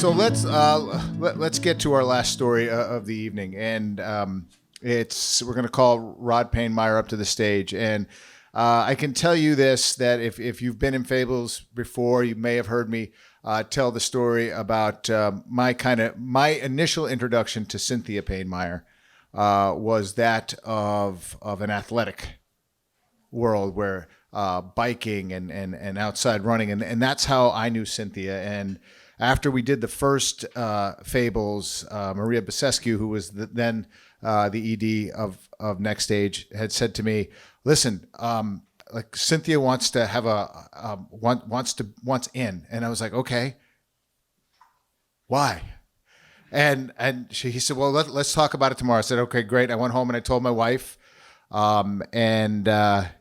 So let's get to our last story of the evening, and we're going to call Rod Payne-Meyer up to the stage, and I can tell you this, that if you've been in Fables before, you may have heard me tell the story about my initial introduction to Cynthia Payne-Meyer was that of an athletic world where biking and outside running, and that's how I knew Cynthia. And after we did the first Fables, Maria Basescu, who was then the ED of Next Stage, had said to me, "Listen, like Cynthia wants to have wants in," and I was like, "Okay, why?" And he said, "Well, let's talk about it tomorrow." I said, "Okay, great." I went home and I told my wife, and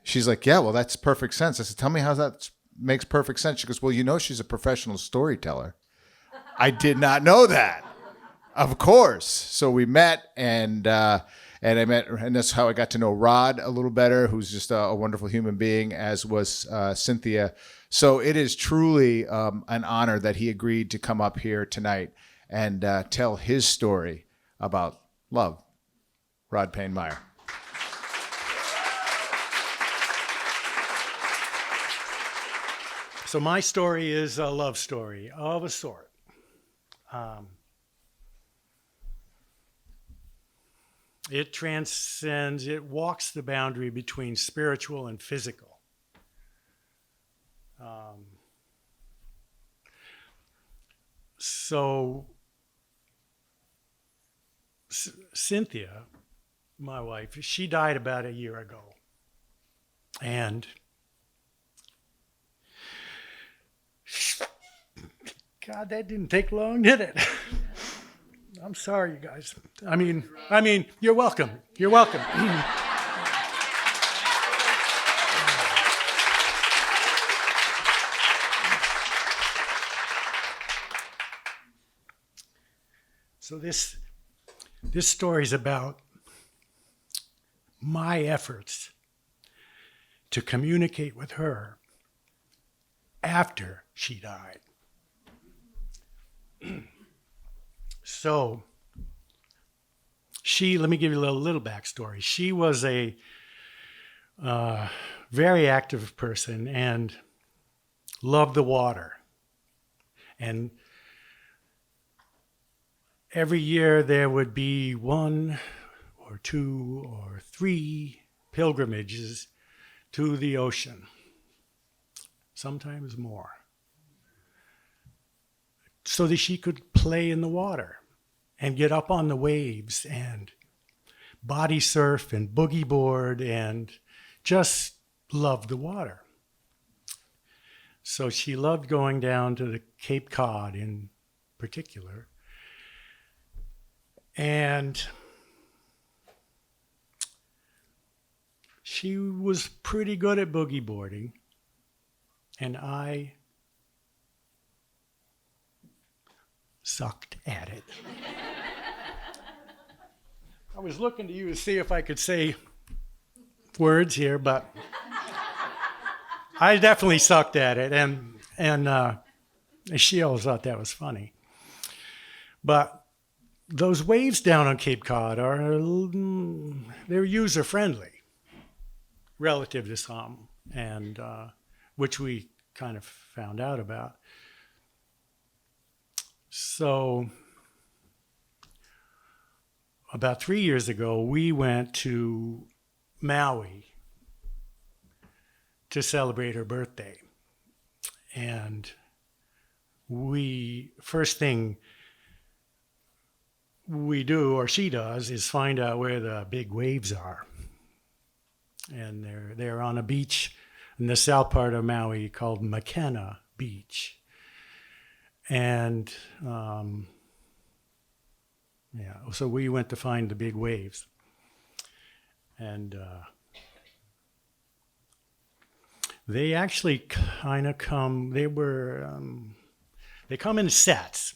she's like, "Yeah, well, that's perfect sense." I said, "Tell me how that makes perfect sense." She goes, "Well, you know, she's a professional storyteller." I did not know that. Of course. So we met, and that's how I got to know Rod a little better, who's just a wonderful human being, as was Cynthia. So it is truly an honor that he agreed to come up here tonight and tell his story about love. Rod Payne-Meyer. So my story is a love story of a sort. It transcends, it walks the boundary between spiritual and physical. Cynthia, my wife, she died about a year ago. And God, that didn't take long, did it? I'm sorry, you guys. I mean, you're welcome. You're welcome. So this story is about my efforts to communicate with her after she died. So let me give you a little backstory. She was a very active person and loved the water. And every year there would be 1 or 2 or 3 pilgrimages to the ocean, sometimes more, so that she could play in the water and get up on the waves and body surf and boogie board and just love the water. So she loved going down to the Cape Cod in particular. And she was pretty good at boogie boarding, and I sucked at it. I was looking to you to see if I could say words here, but I definitely sucked at it, and she always thought that was funny. But those waves down on Cape Cod they're user-friendly relative to some, and which we kind of found out about. So about 3 years ago, we went to Maui to celebrate her birthday. And first thing we do, or she does, is find out where the big waves are. And they're on a beach in the south part of Maui called Makena Beach. And so we went to find the big waves. And they actually kind of come, they come in sets.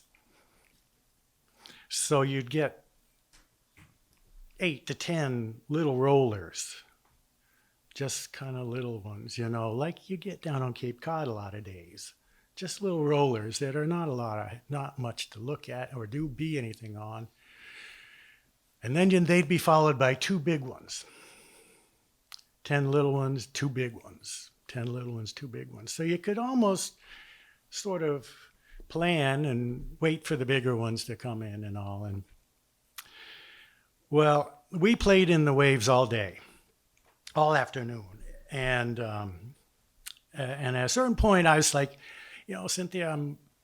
So you'd get 8 to 10 little rollers, just kind of little ones, like you get down on Cape Cod a lot of days. just little rollers that are not much to look at or be anything on. And then they'd be followed by 2 big ones. 10 little ones, 2 big ones. 10 little ones, 2 big ones. So you could almost sort of plan and wait for the bigger ones to come in and all. And well, we played in the waves all day, all afternoon. And at a certain point, I was like, Cynthia,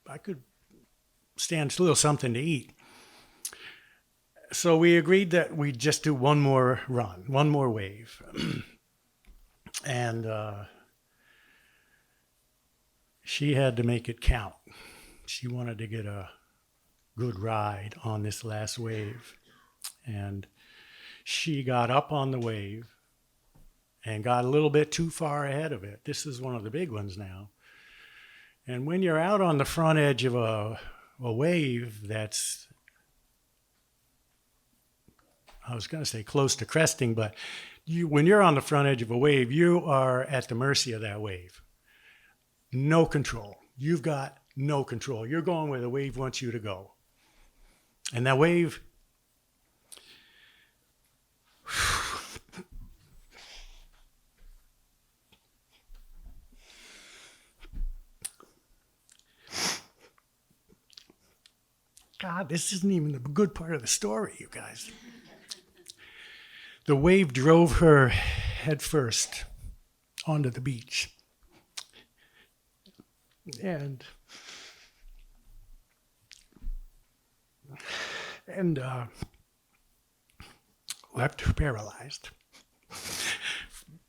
I could stand a little something to eat. So we agreed that we'd just do one more run, one more wave. And she had to make it count. She wanted to get a good ride on this last wave. And she got up on the wave and got a little bit too far ahead of it. This is one of the big ones now. And when you're out on the front edge of a wave that's, I was going to say close to cresting, but when you're on the front edge of a wave, you are at the mercy of that wave. No control. You've got no control. You're going where the wave wants you to go. And that wave, God, this isn't even the good part of the story, you guys. The wave drove her headfirst onto the beach and left her paralyzed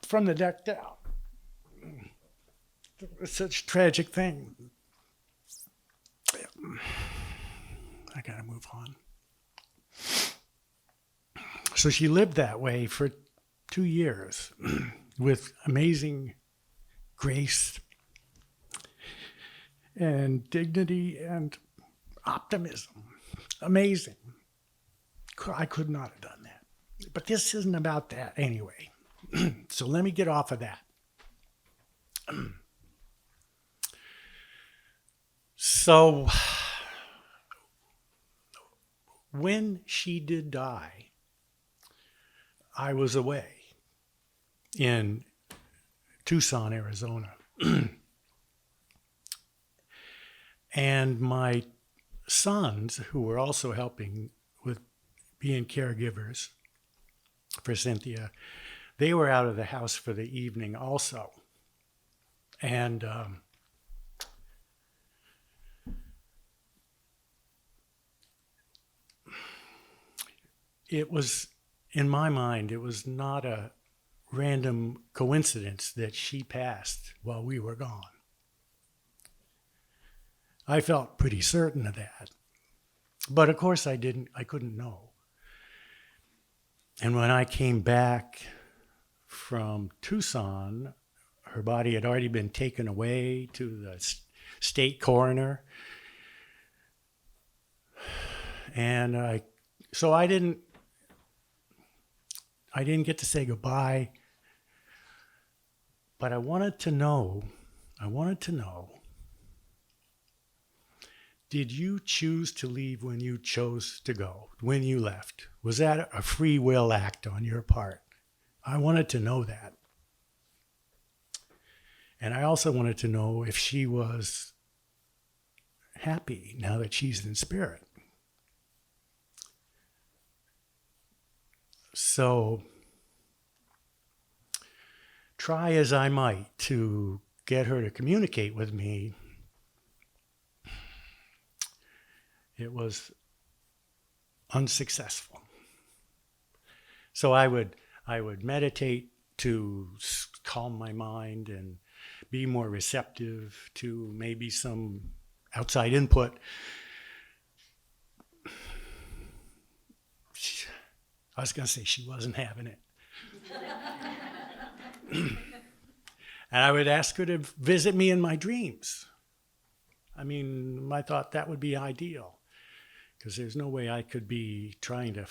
from the deck down. It's such a tragic thing. I gotta move on. So she lived that way for 2 years with amazing grace and dignity and optimism. Amazing. I could not have done that. But this isn't about that anyway. So let me get off of that. So when she did die, I was away in Tucson, Arizona. And my sons, who were also helping with being caregivers for Cynthia, they were out of the house for the evening also. And it was, in my mind, it was not a random coincidence that she passed while we were gone. I felt pretty certain of that. But of course I couldn't know. And when I came back from Tucson, her body had already been taken away to the state coroner. And so I didn't get to say goodbye, but I wanted to know, did you choose to leave when you chose to go, when you left? Was that a free will act on your part? I wanted to know that. And I also wanted to know if she was happy now that she's in spirit. So, try as I might to get her to communicate with me, it was unsuccessful. So I would meditate to calm my mind and be more receptive to maybe some outside input. I was going to say she wasn't having it. And I would ask her to visit me in my dreams. I mean, I thought that would be ideal, because there's no way I could be trying to,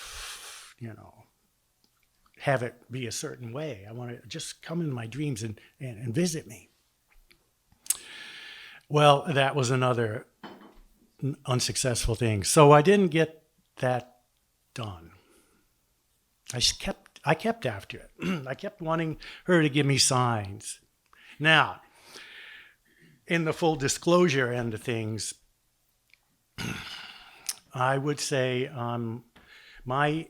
have it be a certain way. I want to just come in my dreams and visit me. Well, that was another unsuccessful thing. So I didn't get that done. I kept after it. I kept wanting her to give me signs. Now, in the full disclosure end of things, I would say my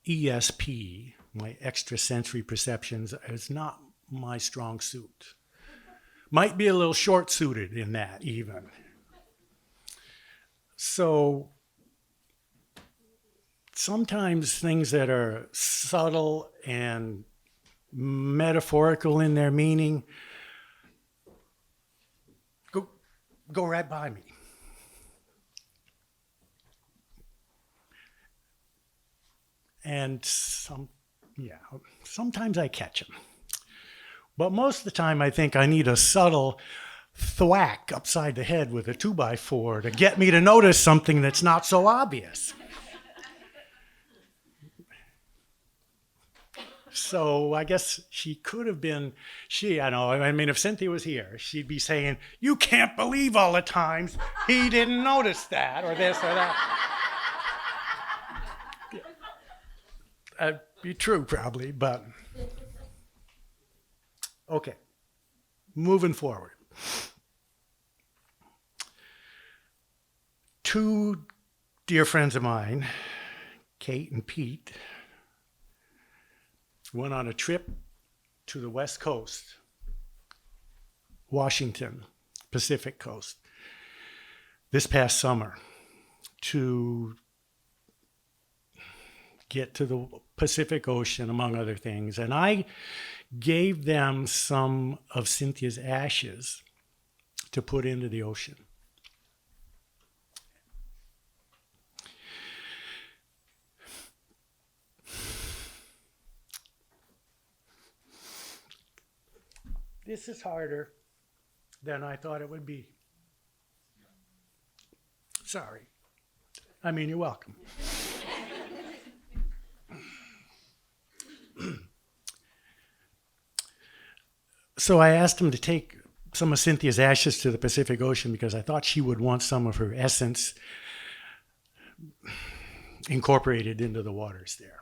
ESP, my extrasensory perceptions, is not my strong suit. Might be a little short-suited in that even. So sometimes things that are subtle and metaphorical in their meaning go right by me. And sometimes I catch them. But most of the time I think I need a subtle thwack upside the head with a 2x4 to get me to notice something that's not so obvious. So I guess she could have been, if Cynthia was here, she'd be saying, "You can't believe all the times he didn't notice that," or this or that. That'd be true probably, but okay. Moving forward. Two dear friends of mine, Kate and Pete, went on a trip to the West Coast, Washington, Pacific Coast, this past summer to get to the Pacific Ocean, among other things. And I gave them some of Cynthia's ashes to put into the ocean. This is harder than I thought it would be. Sorry. I mean, you're welcome. So I asked him to take some of Cynthia's ashes to the Pacific Ocean because I thought she would want some of her essence incorporated into the waters there.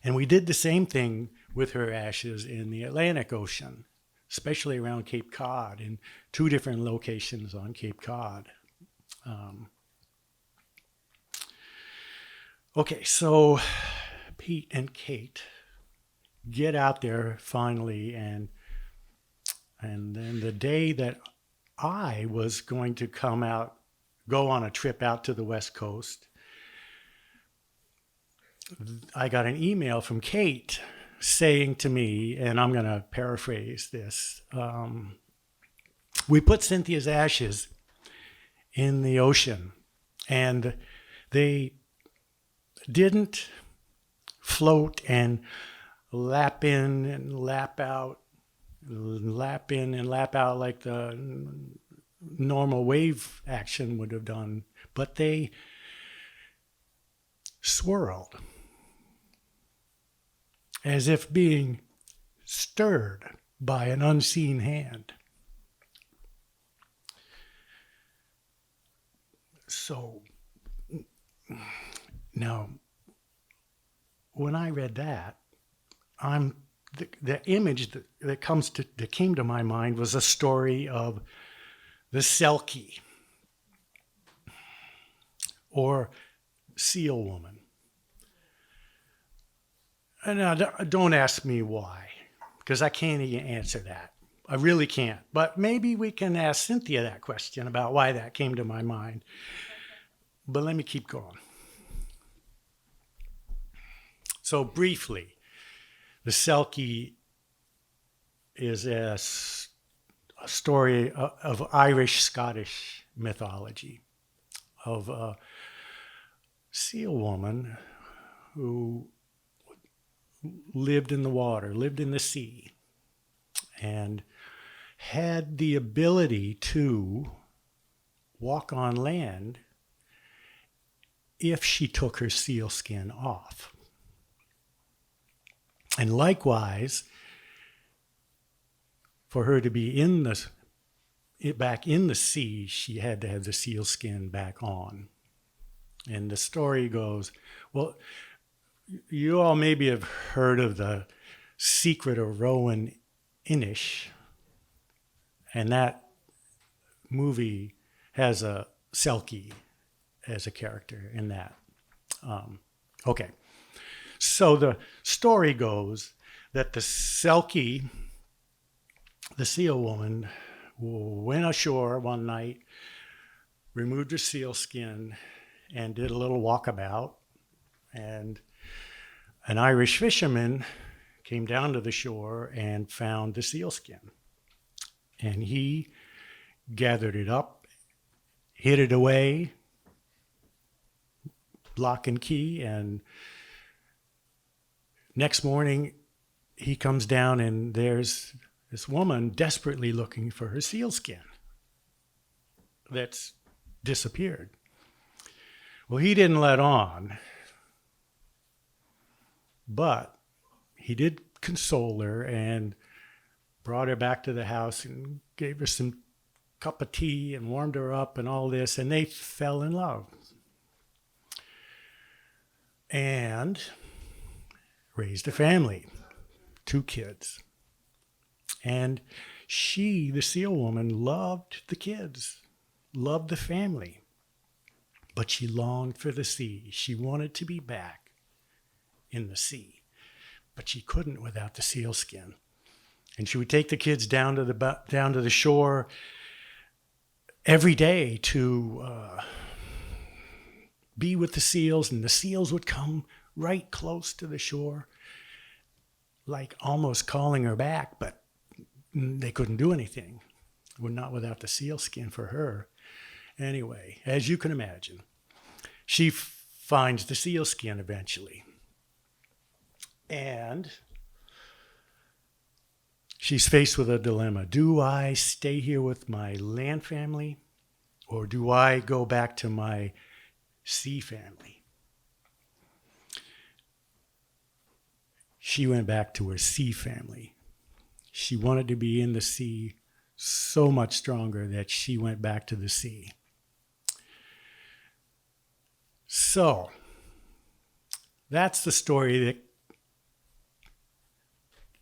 And we did the same thing with her ashes in the Atlantic Ocean, especially around Cape Cod, in 2 different locations on Cape Cod. Okay, so Pete and Kate get out there finally, and then the day that I was going to go on a trip out to the West Coast, I got an email from Kate saying to me, and I'm going to paraphrase this, we put Cynthia's ashes in the ocean, and they didn't float and lap in and lap out, lap in and lap out like the normal wave action would have done, but they swirled as if being stirred by an unseen hand. So now, when I read that, the image that came to my mind was a story of the Selkie or seal woman. And now, don't ask me why, because I can't even answer that. I really can't. But maybe we can ask Cynthia that question about why that came to my mind. But let me keep going. So briefly, the Selkie is a story of Irish-Scottish mythology of a seal woman who lived in the water, lived in the sea, and had the ability to walk on land if she took her seal skin off. And likewise, for her to be in the back in the sea, she had to have the seal skin back on. And the story goes, well, you all maybe have heard of the Secret of Rowan Inish, and that movie has a Selkie as a character in that. Okay, so the story goes that the Selkie, the seal woman, went ashore one night, removed her seal skin, and did a little walkabout. And an Irish fisherman came down to the shore and found the seal skin. And he gathered it up, hid it away, lock and key, and next morning he comes down and there's this woman desperately looking for her seal skin that's disappeared. Well, he didn't let on, but he did console her and brought her back to the house and gave her some cup of tea and warmed her up and all this, and they fell in love and raised a family, 2 kids. And she, the seal woman, loved the kids, loved the family, but she longed for the sea. She wanted to be back in the sea, but she couldn't without the seal skin. And she would take the kids down to the shore every day to be with the seals, and the seals would come right close to the shore, like almost calling her back, but they couldn't do anything. Well, not without the seal skin for her. Anyway, as you can imagine, she finds the seal skin eventually. And she's faced with a dilemma. Do I stay here with my land family, or do I go back to my sea family? She went back to her sea family. She wanted to be in the sea so much stronger that she went back to the sea. So, that's the story that,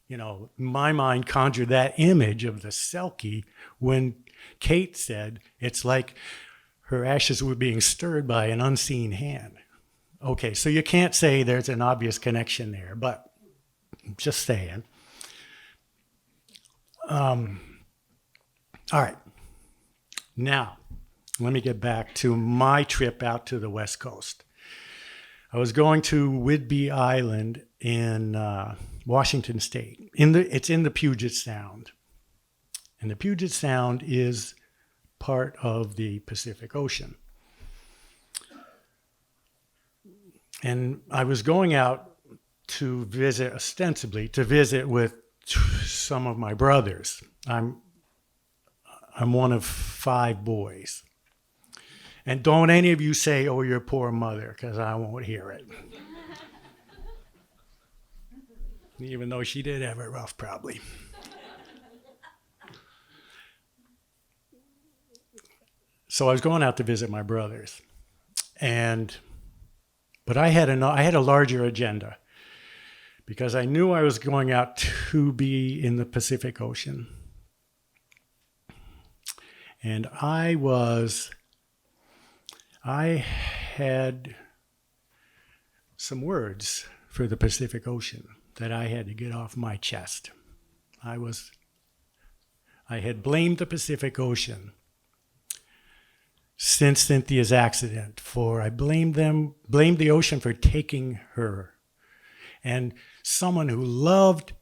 in my mind conjured that image of the Selkie when Kate said it's like her ashes were being stirred by an unseen hand. Okay, so you can't say there's an obvious connection there, but just saying. All right. Now, let me get back to my trip out to the West Coast. I was going to Whidbey Island in Washington State. It's in the Puget Sound. And the Puget Sound is part of the Pacific Ocean. And I was going out to visit, ostensibly, to visit with some of my brothers. I'm one of 5 boys. And don't any of you say, oh, your poor mother, because I won't hear it. Even though she did have it rough, probably. So I was going out to visit my brothers. But I had a larger agenda, because I knew I was going out to be in the Pacific Ocean. And I had some words for the Pacific Ocean that I had to get off my chest. I had blamed the Pacific Ocean since Cynthia's accident, I blamed the ocean for taking her. And someone who loved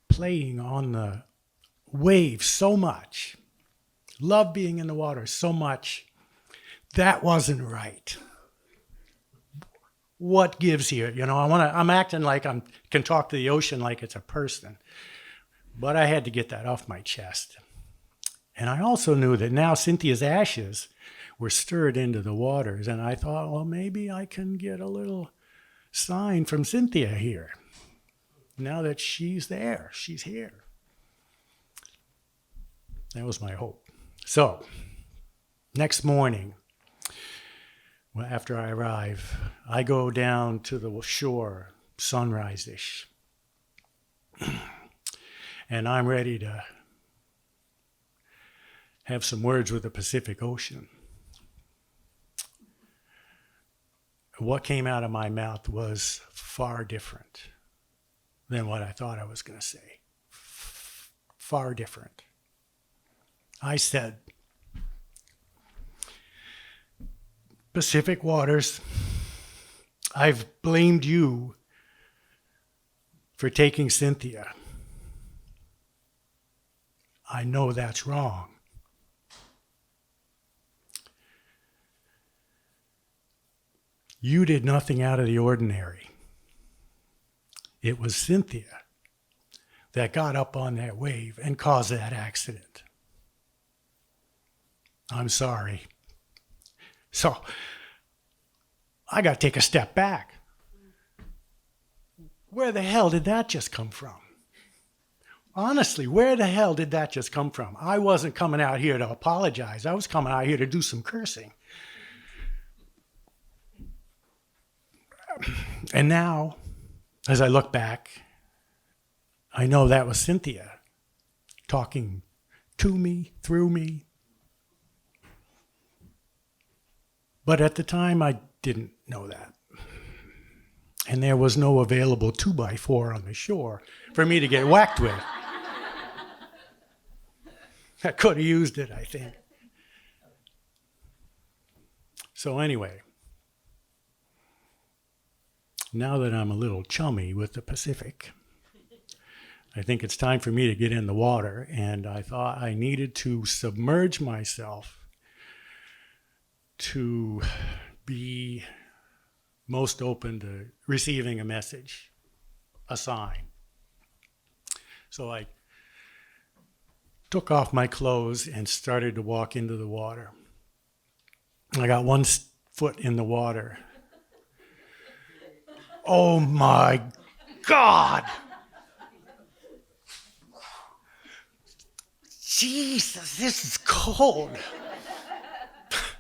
playing on the waves so much, loved being in the water so much, that wasn't right. What gives here? I'm acting like I can talk to the ocean like it's a person. But I had to get that off my chest. And I also knew that now Cynthia's ashes were stirred into the waters. And I thought, well, maybe I can get a little sign from Cynthia here. Now that she's there, she's here. That was my hope. So, next morning, after I arrive, I go down to the shore, sunrise-ish, and I'm ready to have some words with the Pacific Ocean. What came out of my mouth was far different than what I thought I was going to say. Far different. I said, Pacific waters, I've blamed you for taking Cynthia. I know that's wrong. You did nothing out of the ordinary. It was Cynthia that got up on that wave and caused that accident. I'm sorry. So, I got to take a step back. Where the hell did that just come from? Honestly, where the hell did that just come from? I wasn't coming out here to apologize. I was coming out here to do some cursing. And now, as I look back, I know that was Cynthia talking to me, through me. But at the time, I didn't know that. And there was no available 2x4 on the shore for me to get whacked with. I could have used it, I think. So anyway, now that I'm a little chummy with the Pacific, I think it's time for me to get in the water, and I thought I needed to submerge myself to be most open to receiving a message, a sign. So I took off my clothes and started to walk into the water. I got one foot in the water. Oh my God! Jesus, this is cold.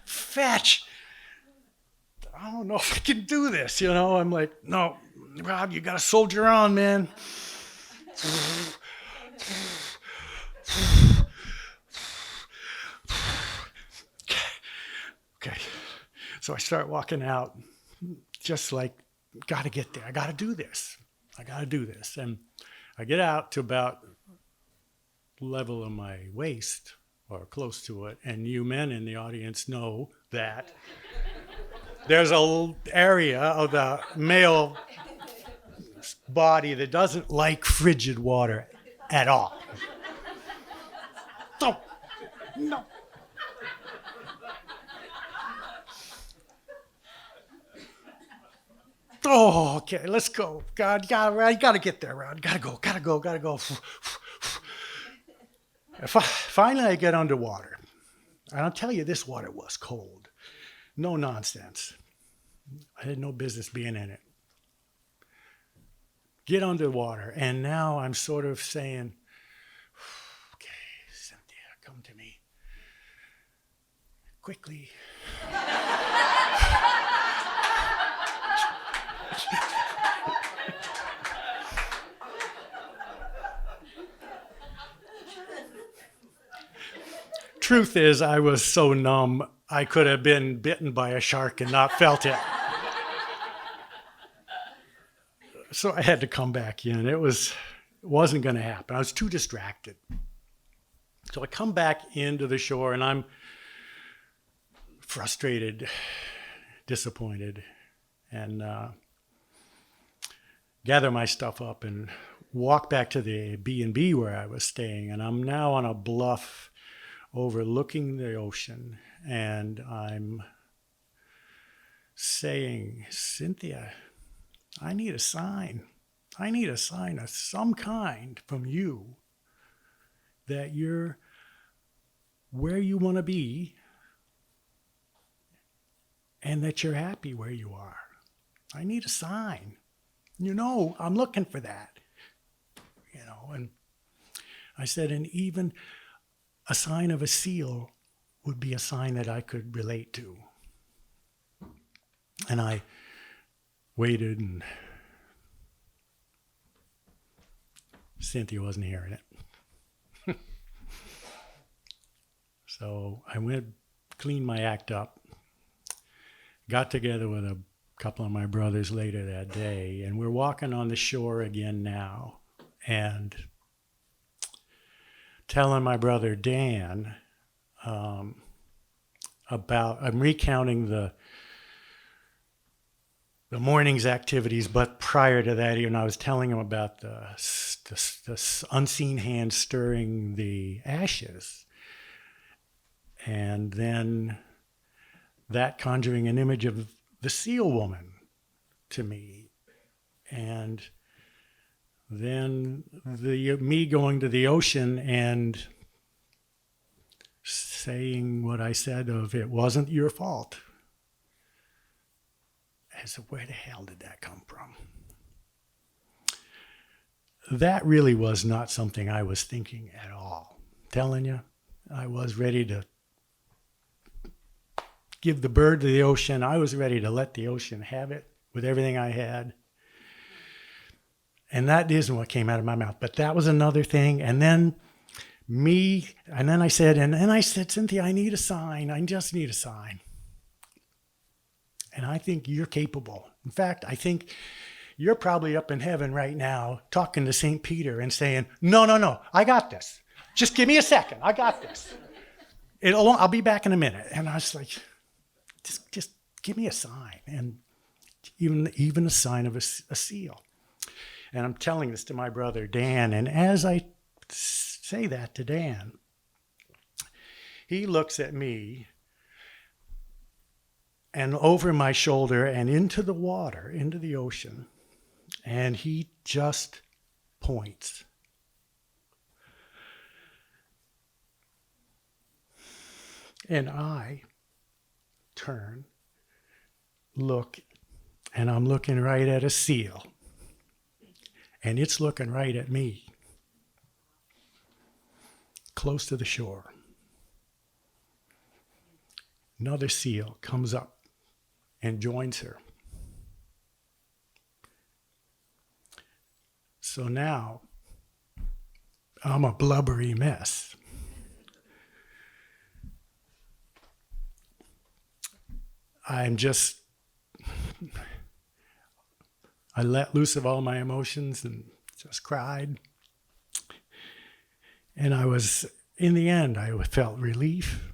Fetch. I don't know if I can do this, you know. I'm like, no, Rod, you got to soldier on, man. Okay. So I start walking out, just like, got to get there. I got to do this. And I get out to about level of my waist, or close to it, and you men in the audience know that there's a area of the male body that doesn't like frigid water at all. No. Oh, okay, let's go. God, you gotta get there, Rod. Gotta go. Finally, I get underwater. And I'll tell you, this water was cold. No nonsense. I had no business being in it. Get underwater, and now I'm sort of saying, okay, Cynthia, come to me. Quickly. Truth is, I was so numb, I could have been bitten by a shark and not felt it. So I had to come back in. It wasn't going to happen. I was too distracted. So I come back into the shore, and I'm frustrated, disappointed, and gather my stuff up and walk back to the B&B where I was staying. And I'm now on a bluff overlooking the ocean, and I'm saying, Cynthia, I need a sign. I need a sign of some kind from you that you're where you want to be and that you're happy where you are. I need a sign. You know, I'm looking for that. You know, and I said, and even a sign of a seal would be a sign that I could relate to. And I waited, and Cynthia wasn't hearing it. So I went, cleaned my act up, got together with a couple of my brothers later that day, and we're walking on the shore again now, and telling my brother Dan about, I'm recounting the morning's activities, but prior to that, I was telling him about the unseen hand stirring the ashes, and then that conjuring an image of the seal woman to me, and then me going to the ocean and saying what I said of, it wasn't your fault. I said, where the hell did that come from? That really was not something I was thinking at all. I'm telling you, I was ready to give the bird to the ocean. I was ready to let the ocean have it with everything I had. And that isn't what came out of my mouth. But that was another thing. And then I said, Cynthia, I need a sign. I just need a sign. And I think you're capable. In fact, I think you're probably up in heaven right now talking to St. Peter and saying, no, I got this. Just give me a second. I got this. I'll be back in a minute. And I was like, just give me a sign. And even a sign of a seal. And I'm telling this to my brother, Dan. And as I say that to Dan, he looks at me and over my shoulder and into the water, into the ocean. And he just points. And I turn, look, and I'm looking right at a seal. And it's looking right at me, close to the shore. Another seal comes up and joins her. So now I'm a blubbery mess. I let loose of all my emotions and just cried. And in the end, I felt relief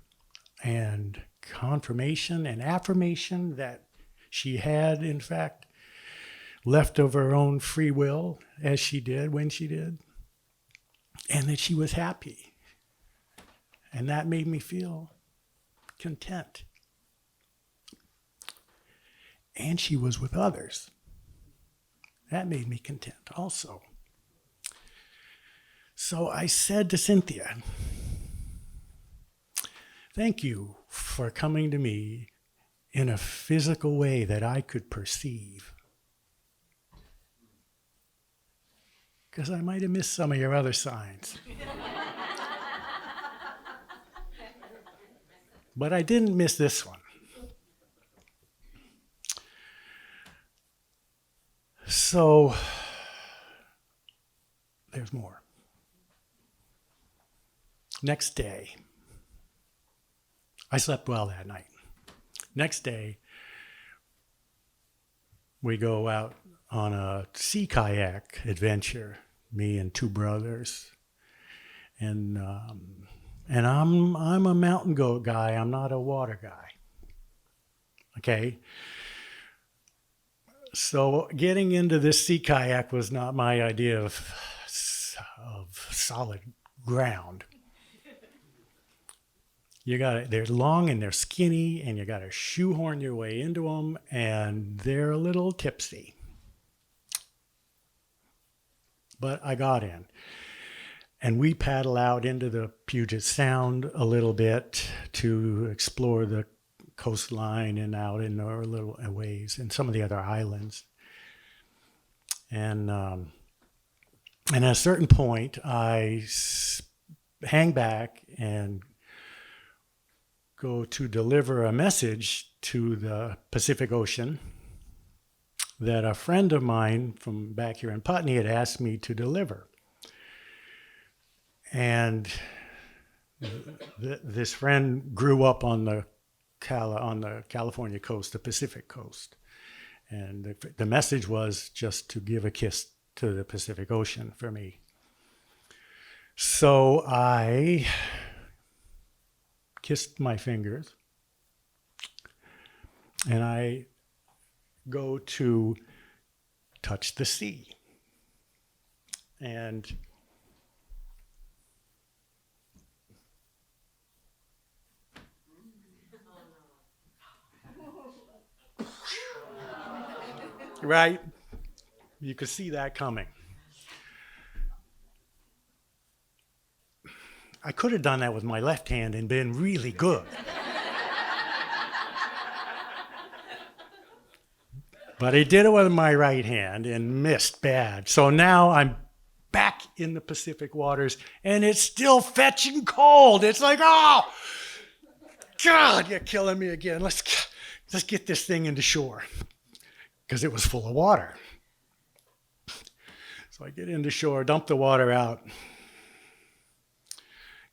and confirmation and affirmation that she had, in fact, left of her own free will, as she did when she did, and that she was happy. And that made me feel content. And she was with others. That made me content also. So I said to Cynthia, thank you for coming to me in a physical way that I could perceive. Because I might have missed some of your other signs. But I didn't miss this one. So, there's more. Next day, I slept well that night. Next day, we go out on a sea kayak adventure, me and two brothers. And I'm a mountain goat guy. I'm not a water guy. Okay? So getting into this sea kayak was not my idea of solid ground. They're long and they're skinny, and you got to shoehorn your way into them, and they're a little tipsy. But I got in. And we paddle out into the Puget Sound a little bit to explore the coastline and out in our little ways and some of the other islands. And at a certain point, I hang back and go to deliver a message to the Pacific Ocean that a friend of mine from back here in Putney had asked me to deliver. And this friend grew up on the California coast, the Pacific coast. And the message was just to give a kiss to the Pacific Ocean for me. So I kissed my fingers, and I go to touch the sea. And right? You could see that coming. I could have done that with my left hand and been really good. But I did it with my right hand and missed bad. So now I'm back in the Pacific waters, and it's still fetching cold. It's like, oh, God, you're killing me again. Let's get this thing into shore, because it was full of water. So I get into shore, dump the water out,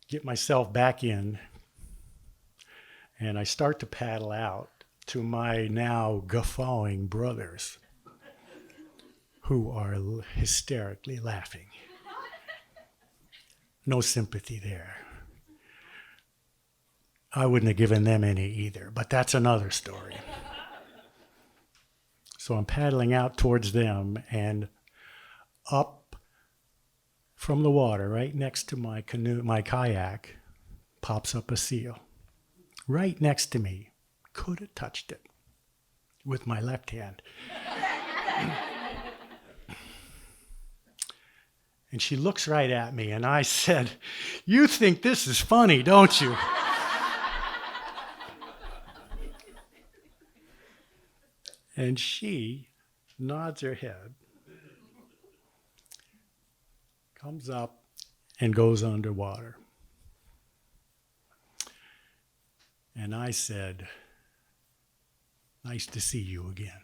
get myself back in, and I start to paddle out to my now guffawing brothers, who are hysterically laughing. No sympathy there. I wouldn't have given them any either, but that's another story. So I'm paddling out towards them, and up from the water, right next to my canoe, my kayak, pops up a seal. Right next to me. Could have touched it with my left hand. And she looks right at me, and I said, "You think this is funny, don't you?" And she nods her head, comes up, and goes underwater. And I said, "Nice to see you again."